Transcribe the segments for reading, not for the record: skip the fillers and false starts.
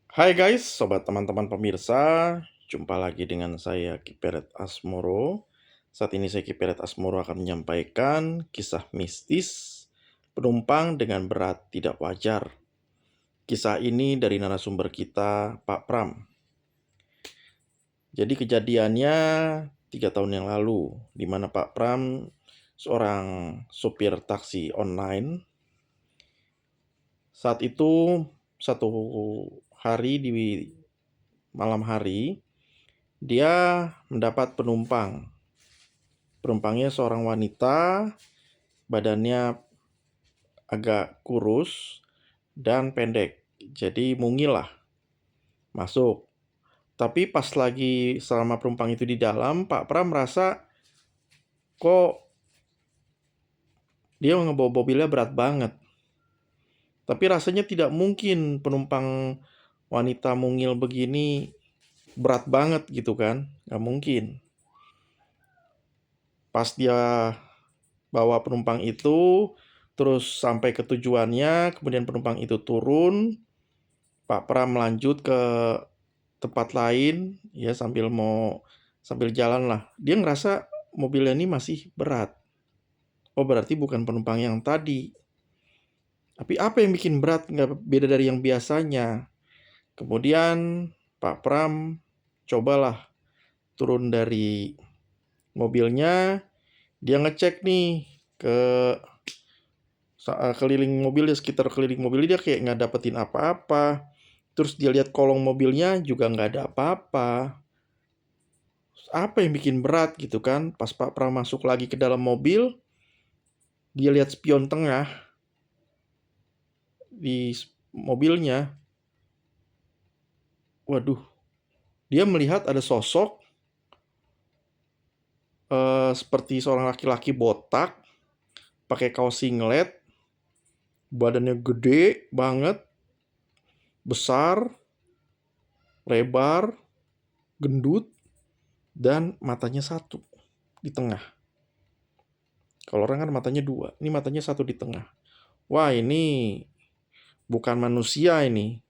Hai guys, sobat teman-teman pemirsa, jumpa lagi dengan saya Kiperet Asmoro. Saat ini saya Kiperet Asmoro akan menyampaikan kisah mistis penumpang dengan berat tidak wajar. Kisah ini dari narasumber kita, Pak Pram. Jadi kejadiannya 3 tahun yang lalu, di mana Pak Pram seorang supir taksi online. Saat itu satu hari di malam hari, dia mendapat penumpang. Penumpangnya seorang wanita, badannya agak kurus dan pendek. Jadi mungil lah masuk. Tapi pas lagi selama penumpang itu di dalam, Pak Pram merasa kok dia ngebawa mobilnya berat banget. Tapi rasanya tidak mungkin penumpang wanita mungil begini berat banget gitu kan. Nggak mungkin. Pas dia bawa penumpang itu, terus sampai ke tujuannya, kemudian penumpang itu turun, Pak Pram lanjut ke tempat lain, ya sambil jalan lah. Dia ngerasa mobilnya ini masih berat. Oh berarti bukan penumpang yang tadi. Tapi apa yang bikin berat nggak beda dari yang biasanya? Kemudian Pak Pram cobalah turun dari mobilnya, dia ngecek nih ke keliling mobilnya, sekitar keliling mobilnya dia kayak nggak dapetin apa-apa. Terus dia lihat kolong mobilnya juga nggak ada apa-apa. Apa yang bikin berat gitu kan? Pas Pak Pram masuk lagi ke dalam mobil, dia lihat spion tengah di mobilnya. Waduh, dia melihat ada sosok seperti seorang laki-laki botak, pakai kaos singlet, badannya gede banget, besar, lebar, gendut, dan matanya satu di tengah. Kalau orang kan matanya dua, ini matanya satu di tengah. Wah ini bukan manusia ini.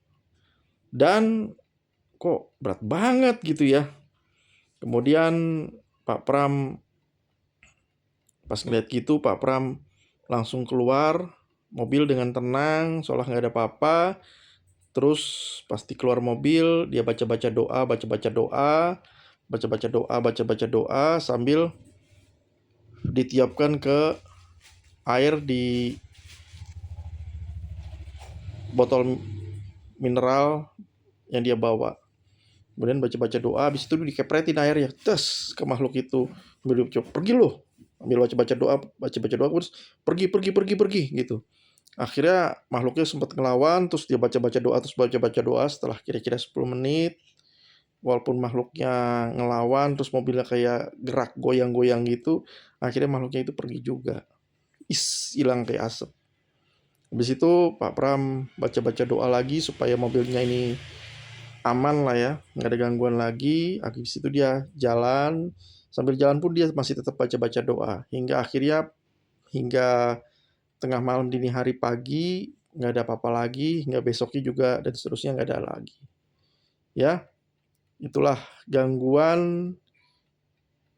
Dan kok berat banget gitu ya. Kemudian Pak Pram pas ngeliat gitu, Pak Pram langsung keluar mobil dengan tenang, seolah nggak ada apa-apa. Terus pasti keluar mobil, dia baca-baca doa, baca-baca doa, baca-baca doa, baca-baca doa sambil ditiupkan ke air di botol mineral yang dia bawa. Kemudian baca-baca doa, habis itu dikepretin airnya, tes ke makhluk itu. Ambil coba, pergi loh. Ambil baca-baca doa, terus pergi gitu. Akhirnya makhluknya sempat ngelawan, terus dia baca-baca doa setelah kira-kira 10 menit. Walaupun makhluknya ngelawan, terus mobilnya kayak gerak goyang-goyang gitu, akhirnya makhluknya itu pergi juga. Hilang kayak asap. Habis itu Pak Pram baca-baca doa lagi supaya mobilnya ini aman lah ya, nggak ada gangguan lagi. Habis itu dia jalan, sambil jalan pun dia masih tetap baca-baca doa. Hingga tengah malam dini hari pagi, nggak ada apa-apa lagi, hingga besoknya juga dan seterusnya nggak ada lagi. Ya, itulah gangguan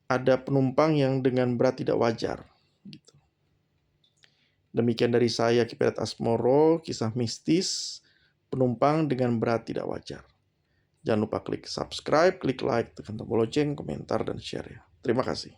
ada penumpang yang dengan berat tidak wajar. Gitu. Demikian dari saya Kiperet Asmoro, kisah mistis penumpang dengan berat tidak wajar. Jangan lupa klik subscribe, klik like, tekan tombol lonceng, komentar, dan share ya. Terima kasih.